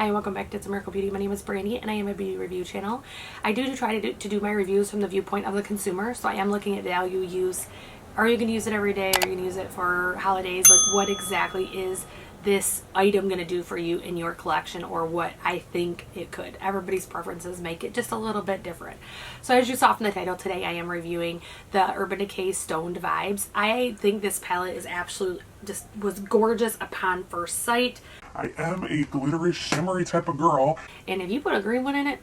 Hi, welcome back to It's a Miracle Beauty. My name is Brandy and I am a beauty review channel. I do try to do my reviews from the viewpoint of the consumer, so I am looking at value use. Are you going to use it every day? Are you going to use it for holidays? Like, what exactly is this item going to do for you in your collection, or what I think it could? Everybody's preferences make it just a little bit different. So as you saw from the title, today I am reviewing the Urban Decay Stoned Vibes. I think this palette is absolutely was gorgeous upon first sight. I am a glittery, shimmery type of girl. And if you put a green one in it,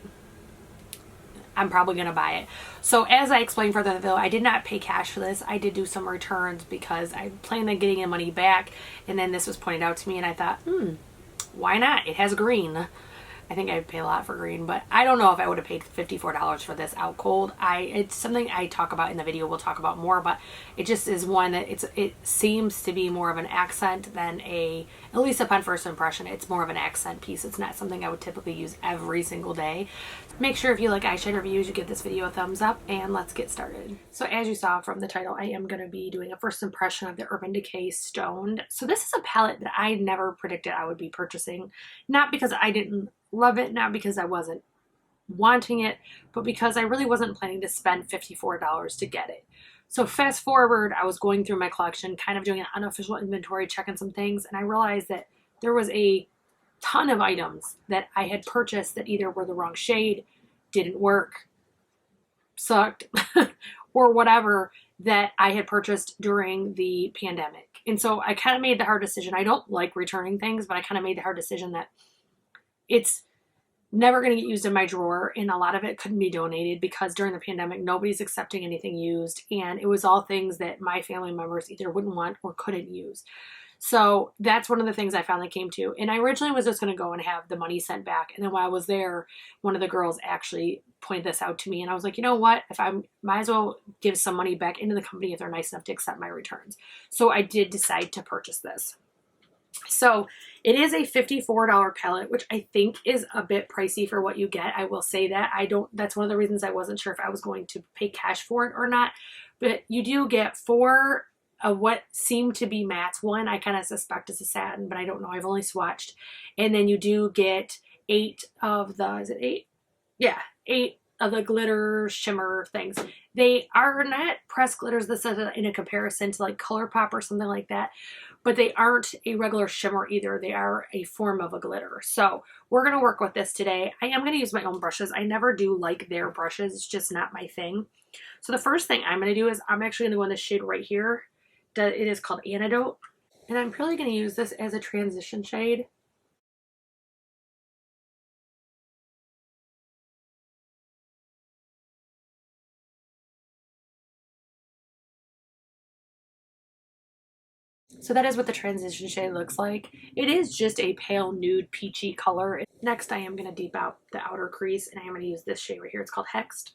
I'm probably going to buy it. So as I explained further in the video, I did not pay cash for this. I did do some returns because I planned on getting the money back. And then this was pointed out to me and I thought, why not? It has green. I think I'd pay a lot for green, but I don't know if I would have paid $54 for this out cold. It's something I talk about in the video. We'll talk about more, but it just is one that it seems to be more of an accent than at least upon first impression, it's more of an accent piece. It's not something I would typically use every single day. Make sure if you like eyeshadow reviews, you give this video a thumbs up, and let's get started. So as you saw from the title, I am going to be doing a first impression of the Urban Decay Stoned. So this is a palette that I never predicted I would be purchasing, not because I didn't love it, not because I wasn't wanting it, but because I really wasn't planning to spend $54 to get it. So fast forward, I was going through my collection, kind of doing an unofficial inventory, checking some things, and I realized that there was a ton of items that I had purchased that either were the wrong shade, didn't work, sucked, or whatever, that I had purchased during the pandemic. And so I kind of made the hard decision. I don't like returning things, but I kind of made the hard decision that it's never going to get used in my drawer, and a lot of it couldn't be donated because during the pandemic nobody's accepting anything used, and it was all things that my family members either wouldn't want or couldn't use. So that's one of the things I finally came to. And I originally was just going to go and have the money sent back, and then while I was there, one of the girls actually pointed this out to me, and I was like, you know what, if I might as well give some money back into the company if they're nice enough to accept my returns. So I did decide to purchase this. So it is a $54 palette, which I think is a bit pricey for what you get. I will say that. That's one of the reasons I wasn't sure if I was going to pay cash for it or not. But you do get 4 of what seem to be mattes. One I kind of suspect is a satin, but I don't know. I've only swatched. And then you do get 8 of the, is it 8? Yeah, 8 of the glitter shimmer things. They are not pressed glitters. This is in a comparison to like ColourPop or something like that, but they aren't a regular shimmer either. They are a form of a glitter. So we're going to work with this today. I am going to use my own brushes. I never do like their brushes. It's just not my thing. So the first thing I'm going to do is I'm actually going to go in this shade right here. It is called Antidote. And I'm probably going to use this as a transition shade. So that is what the transition shade looks like. It is just a pale nude peachy color. Next, I am going to deep out the outer crease, and I am going to use this shade right here. It's called Hexed.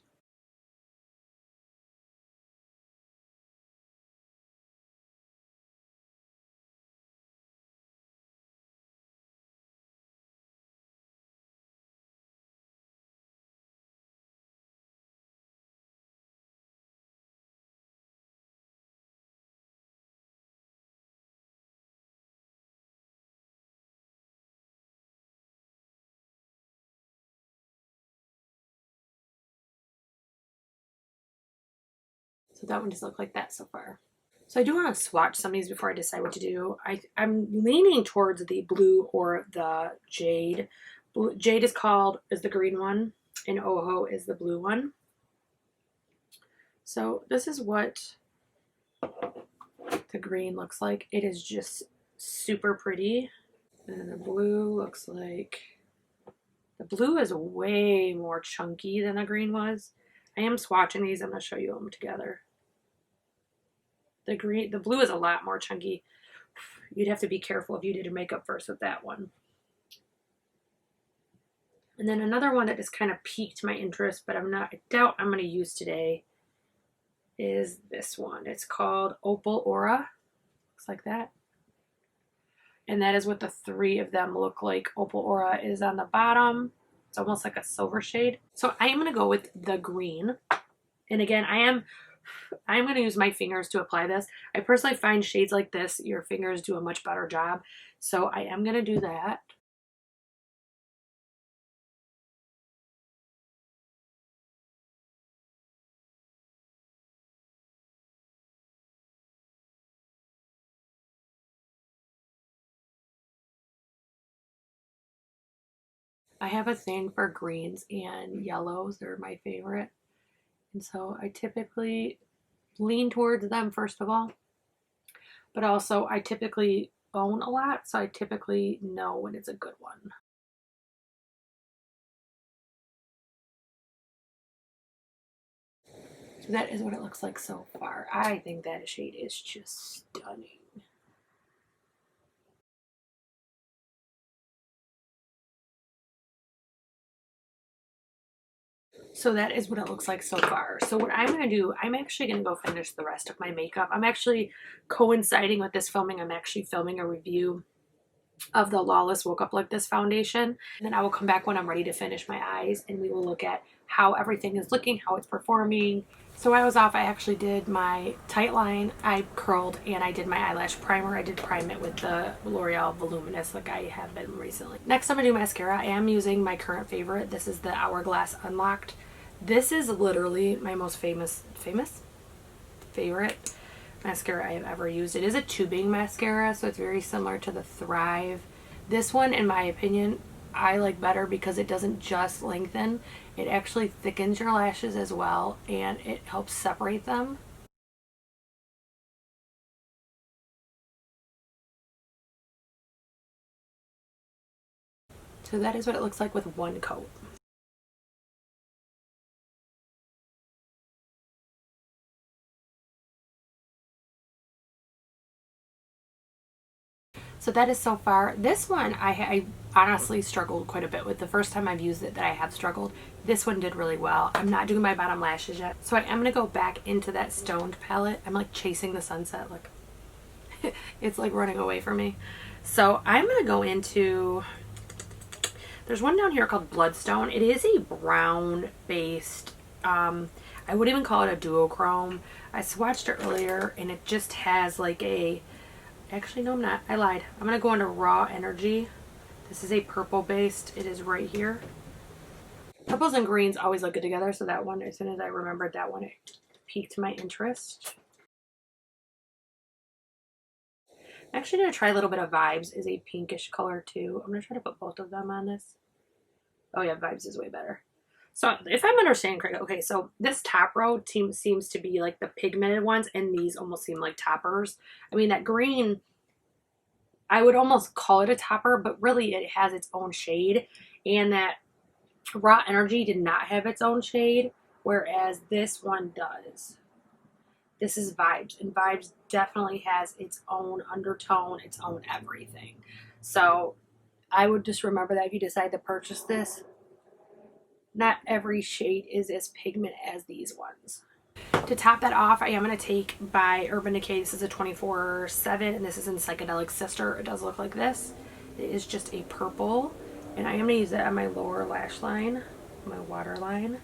So that one just looked like that so far. So I do want to swatch some of these before I decide what to do. I'm leaning towards the blue or the jade. Jade is the green one, and Oho is the blue one. So this is what the green looks like. It is just super pretty. And the blue looks like, the blue is way more chunky than the green was. I am swatching these. I'm going to show you them together. The blue is a lot more chunky. You'd have to be careful if you did your makeup first with that one. And then another one that just kind of piqued my interest, but I doubt I'm going to use today, is this one. It's called Opal Aura. Looks like that. And that is what the 3 of them look like. Opal Aura is on the bottom. It's almost like a silver shade. So I am going to go with the green. And again, I'm going to use my fingers to apply this. I personally find shades like this, your fingers do a much better job. So I am going to do that. I have a thing for greens and yellows. They're my favorite. And so I typically lean towards them first of all. But also I typically own a lot, so I typically know when it's a good one. So that is what it looks like so far. I think that shade is just stunning. So that is what it looks like so far. So what I'm going to do, I'm actually going to go finish the rest of my makeup. I'm actually coinciding with this filming. I'm actually filming a review of the Lawless Woke Up Like This foundation. And then I will come back when I'm ready to finish my eyes and we will look at how everything is looking, how it's performing. So while I was off, I actually did my tight line, I curled, and I did my eyelash primer. I did prime it with the L'Oreal Voluminous like I have been recently. Next I'm going to do mascara. I am using my current favorite. This is the Hourglass Unlocked. This is literally my most favorite mascara I have ever used. It is a tubing mascara, so it's very similar to the Thrive. This one, in my opinion, I like better because it doesn't just lengthen. It actually thickens your lashes as well, and it helps separate them. So that is what it looks like with one coat. So that is so far. This one I honestly struggled quite a bit with. The first time I've used it that I have struggled. This one did really well. I'm not doing my bottom lashes yet. So I am going to go back into that Stoned palette. I'm like chasing the sunset. Look. It's like running away from me. So I'm going to go into, there's one down here called Bloodstone. It is a brown based, I wouldn't even call it a duochrome. I swatched it earlier and it just has like a, actually no I'm not, I lied. I'm going to go into Raw Energy. This is a purple based. It is right here. Purples and greens always look good together, so that one, as soon as I remembered that one, it piqued my interest. I'm actually going to try a little bit of Vibes. Is a pinkish color too. I'm going to try to put both of them on this. Oh yeah, Vibes is way better. So if I'm understanding correctly, okay, so this top row seems to be like the pigmented ones, and these almost seem like toppers. I mean, that green, I would almost call it a topper, but really it has its own shade. And that Raw Energy did not have its own shade, whereas this one does. This is Vibes, and Vibes definitely has its own undertone, its own everything. So I would just remember that if you decide to purchase this, not every shade is as pigment as these ones. To top that off, I am going to take by Urban Decay. This is a 24/7, and this is in Psychedelic Sister. It does look like this. It is just a purple, and I am going to use it on my lower lash line, my waterline.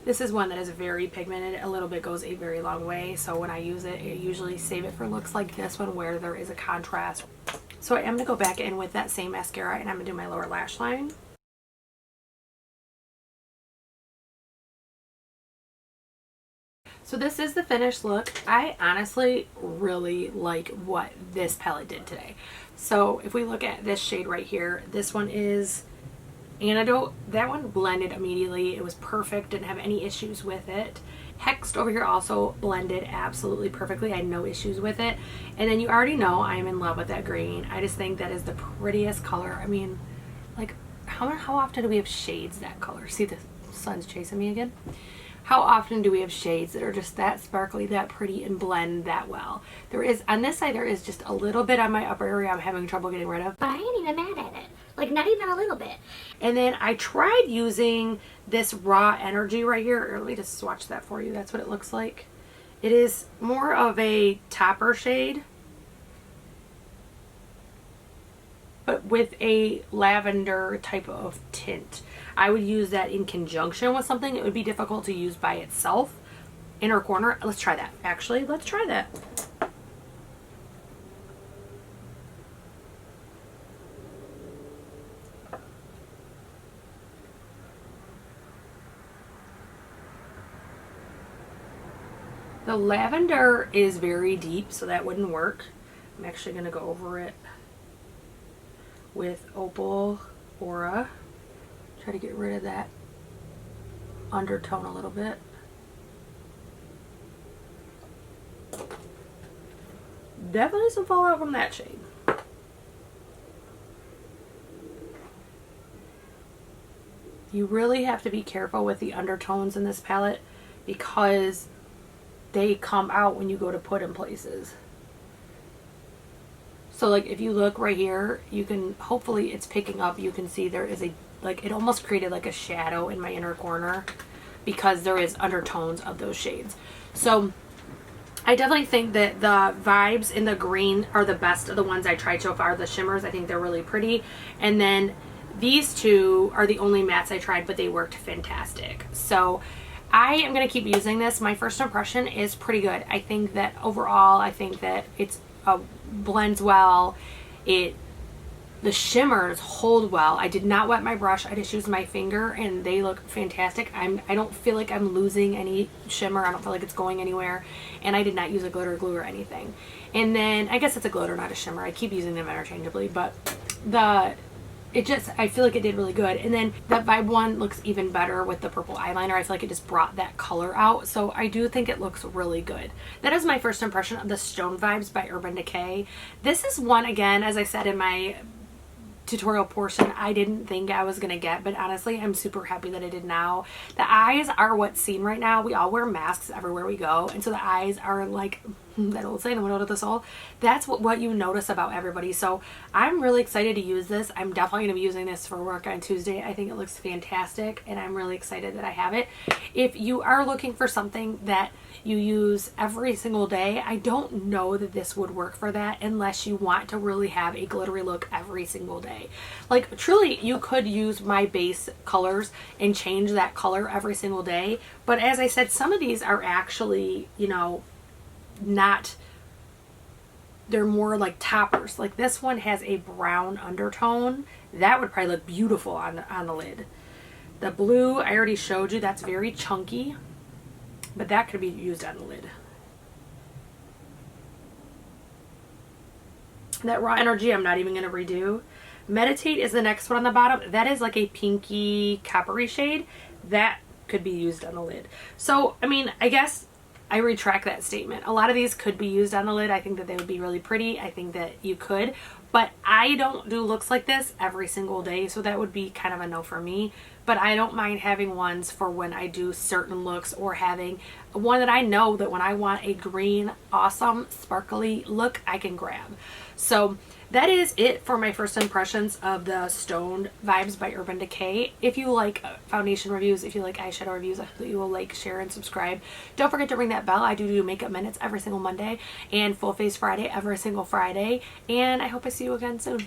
This is one that is very pigmented. A little bit goes a very long way, so when I use it, I usually save it for looks like this one where there is a contrast. So I am going to go back in with that same mascara, and I'm going to do my lower lash line. So this is the finished look. I honestly really like what this palette did today. So if we look at this shade right here, this one is Antidote. That one blended immediately. It was perfect. Didn't have any issues with it. Hexed over here also blended absolutely perfectly. I had no issues with it. And then you already know I'm in love with that green. I just think that is the prettiest color. I mean, like, how often do we have shades that color? See, the sun's chasing me again. How often do we have shades that are just that sparkly, that pretty, and blend that well? There is, on this side, there is just a little bit on my upper area I'm having trouble getting rid of, but I ain't even mad at it. Like, not even a little bit. And then I tried using this Raw Energy right here. Let me just swatch that for you. That's what it looks like. It is more of a topper shade, but with a lavender type of tint. I would use that in conjunction with something. It would be difficult to use by itself. Inner corner. Let's try that. Actually, let's try that. The lavender is very deep, so that wouldn't work. I'm actually going to go over it with Opal Aura. Try to get rid of that undertone a little bit. Definitely some fallout from that shade. You really have to be careful with the undertones in this palette because they come out when you go to put in places. So like if you look right here, you can, hopefully it's picking up, you can see there is a, like it almost created like a shadow in my inner corner because there is undertones of those shades. So I definitely think that the vibes in the green are the best of the ones I tried so far. The shimmers, I think they're really pretty. And then these two are the only mattes I tried, but they worked fantastic. So I am going to keep using this. My first impression is pretty good. I think that overall, I think that it's blends well. The shimmers hold well. I did not wet my brush. I just used my finger and they look fantastic. I don't feel like I'm losing any shimmer. I don't feel like it's going anywhere. And I did not use a glitter glue or anything. And then I guess it's a glitter, not a shimmer. I keep using them interchangeably, but I feel like it did really good. And then that Vibe one looks even better with the purple eyeliner. I feel like it just brought that color out. So I do think it looks really good. That is my first impression of the Stoned Vibes by Urban Decay. This is one, again, as I said in my tutorial portion, I didn't think I was going to get, but honestly, I'm super happy that I did now. The eyes are what's seen right now. We all wear masks everywhere we go. And so the eyes are like that old saying, the window to the soul. That's what you notice about everybody. So I'm really excited to use this. I'm definitely going to be using this for work on Tuesday. I think it looks fantastic and I'm really excited that I have it. If you are looking for something that you use every single day, I don't know that this would work for that unless you want to really have a glittery look every single day. Like truly, you could use my base colors and change that color every single day. But as I said, some of these are actually, you know, they're more like toppers. Like this one has a brown undertone. That would probably look beautiful on the lid. The blue, I already showed you, that's very chunky, but that could be used on the lid. That raw energy, I'm not even going to redo. Meditate is the next one on the bottom. That is like a pinky coppery shade. That could be used on the lid. So, I mean, I guess I retract that statement. A lot of these could be used on the lid. I think that they would be really pretty. I think that you could, but I don't do looks like this every single day, so that would be kind of a no for me. But I don't mind having ones for when I do certain looks, or having one that I know that when I want a green, awesome, sparkly look, I can grab. So that is it for my first impressions of the Stoned Vibes by Urban Decay. If you like foundation reviews, if you like eyeshadow reviews, I hope that you will like, share, and subscribe. Don't forget to ring that bell. I do Makeup Minutes every single Monday and Full Face Friday every single Friday. And I hope I see you again soon.